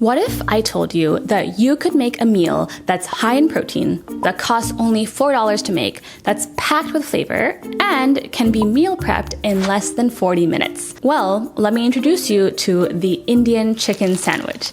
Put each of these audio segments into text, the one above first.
What if I told you that you could make a meal that's high in protein, that costs only $4 to make, that's packed with flavor, and can be meal prepped in less than 40 minutes? Well, let me introduce you to the Indian chicken sandwich.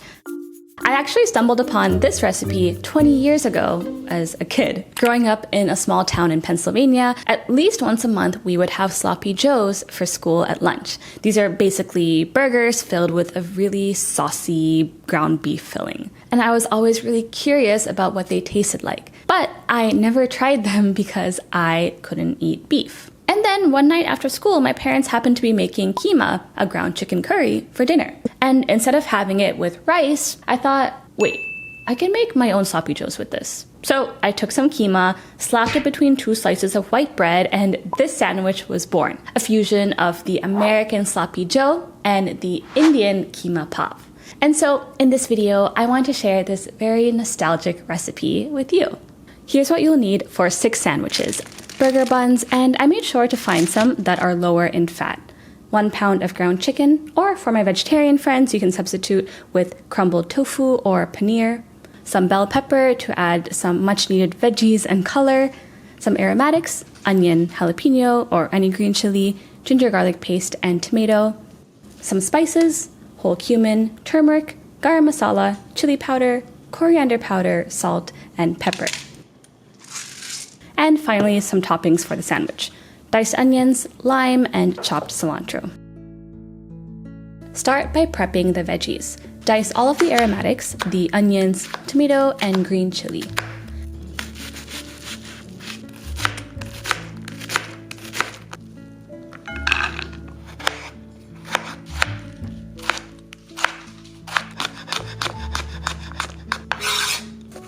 I actually stumbled upon this recipe 20 years ago as a kid. Growing up in a small town in Pennsylvania, at least once a month we would have sloppy joes for school at lunch. These are basically burgers filled with a really saucy ground beef filling. And I was always really curious about what they tasted like. But I never tried them because I couldn't eat beef. And then one night after school, my parents happened to be making keema, a ground chicken curry, for dinner. And instead of having it with rice, I thought, wait, I can make my own sloppy joes with this. So I took some keema, slapped it between two slices of white bread, and this sandwich was born. A fusion of the American sloppy joe and the Indian Keema Pav. And so in this video, I want to share this very nostalgic recipe with you. Here's what you'll need for 6 sandwiches. Burger buns, and I made sure to find some that are lower in fat. 1 pound of ground chicken, or for my vegetarian friends, you can substitute with crumbled tofu or paneer. Some bell pepper to add some much needed veggies and color. Some aromatics, onion, jalapeno, or any green chili, ginger garlic paste, and tomato. Some spices, whole cumin, turmeric, garam masala, chili powder, coriander powder, salt, and pepper. And finally, some toppings for the sandwich. Diced onions, lime, and chopped cilantro. Start by prepping the veggies. Dice all of the aromatics, the onions, tomato, and green chili.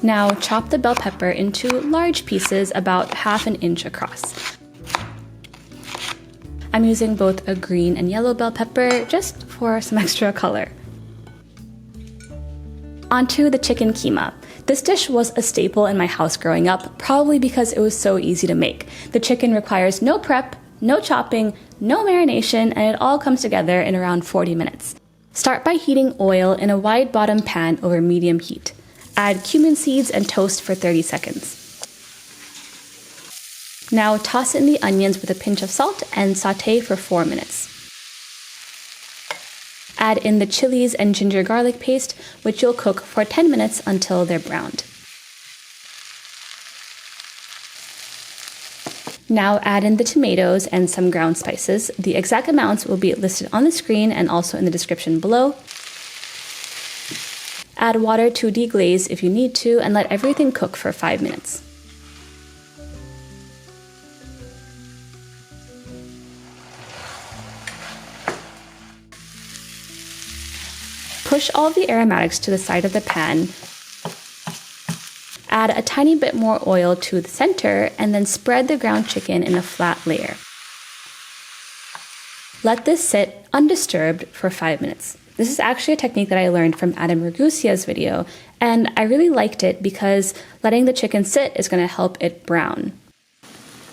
Now chop the bell pepper into large pieces about 1/2 inch across. I'm using both a green and yellow bell pepper just for some extra color. Onto the chicken keema. This dish was a staple in my house growing up, probably because it was so easy to make. The chicken requires no prep, no chopping, no marination, and it all comes together in around 40 minutes. Start by heating oil in a wide bottom pan over medium heat. Add cumin seeds and toast for 30 seconds. Now toss in the onions with a pinch of salt and saute for 4 minutes. Add in the chilies and ginger garlic paste, which you'll cook for 10 minutes until they're browned. Now add in the tomatoes and some ground spices. The exact amounts will be listed on the screen and also in the description below. Add water to deglaze if you need to, and let everything cook for 5 minutes. Push all of the aromatics to the side of the pan. Add a tiny bit more oil to the center, and then spread the ground chicken in a flat layer. Let this sit undisturbed for 5 minutes. This is actually a technique that I learned from Adam Ragusia's video, and I really liked it because letting the chicken sit is going to help it brown.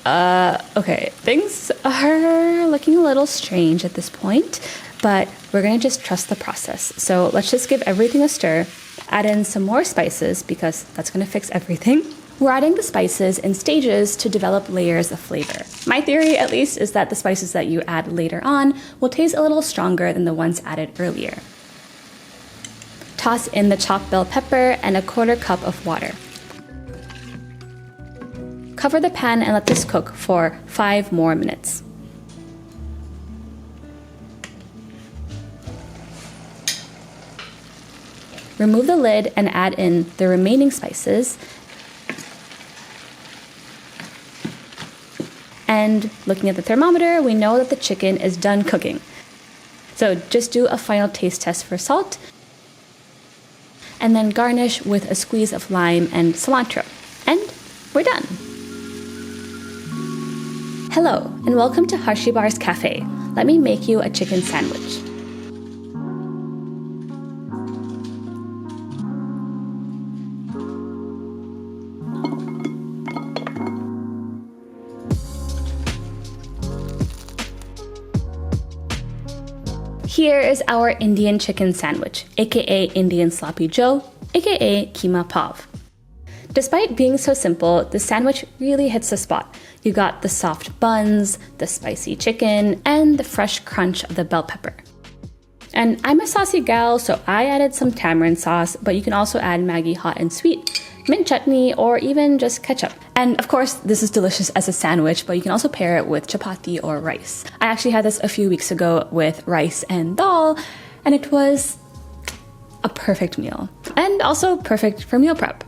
Okay, things are looking a little strange at this point, but we're going to just trust the process. So let's just give everything a stir, add in some more spices because that's going to fix everything. We're adding the spices in stages to develop layers of flavor. My theory, at least, is that the spices that you add later on will taste a little stronger than the ones added earlier. Toss in the chopped bell pepper and a 1/4 cup of water. Cover the pan and let this cook for 5 more minutes. Remove the lid and add in the remaining spices. And looking at the thermometer, we know that the chicken is done cooking. So just do a final taste test for salt, and then garnish with a squeeze of lime and cilantro. And we're done. Hello, and welcome to Harshibar's Cafe. Let me make you a chicken sandwich. Here is our Indian chicken sandwich, aka Indian sloppy joe, aka Keema Pav. Despite being so simple, the sandwich really hits the spot. You got the soft buns, the spicy chicken, and the fresh crunch of the bell pepper. And I'm a saucy gal, so I added some tamarind sauce, but you can also add Maggi hot and sweet, mint chutney, or even just ketchup. And of course, this is delicious as a sandwich, but you can also pair it with chapati or rice. I actually had this a few weeks ago with rice and dal, and it was a perfect meal. And also perfect for meal prep.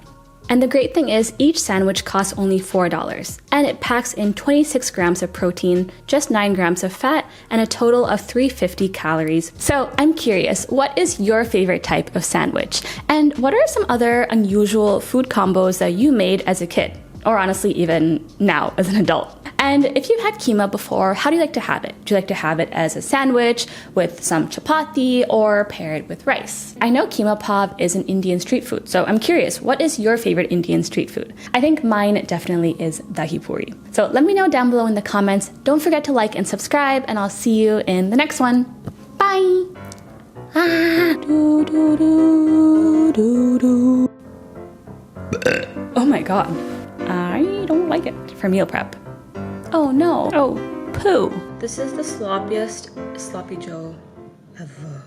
And the great thing is, each sandwich costs only $4, and it packs in 26 grams of protein, just 9 grams of fat, and a total of 350 calories. So I'm curious, what is your favorite type of sandwich? And what are some other unusual food combos that you made as a kid? Or honestly, even now as an adult. And if you've had keema before, how do you like to have it? Do you like to have it as a sandwich with some chapati or pair it with rice? I know keema pav is an Indian street food, so I'm curious, what is your favorite Indian street food? I think mine definitely is dahi puri. So let me know down below in the comments. Don't forget to like and subscribe, and I'll see you in the next one. Bye! Oh my god. I don't like it for meal prep. Oh no. Oh, poo. This is the sloppiest sloppy joe ever.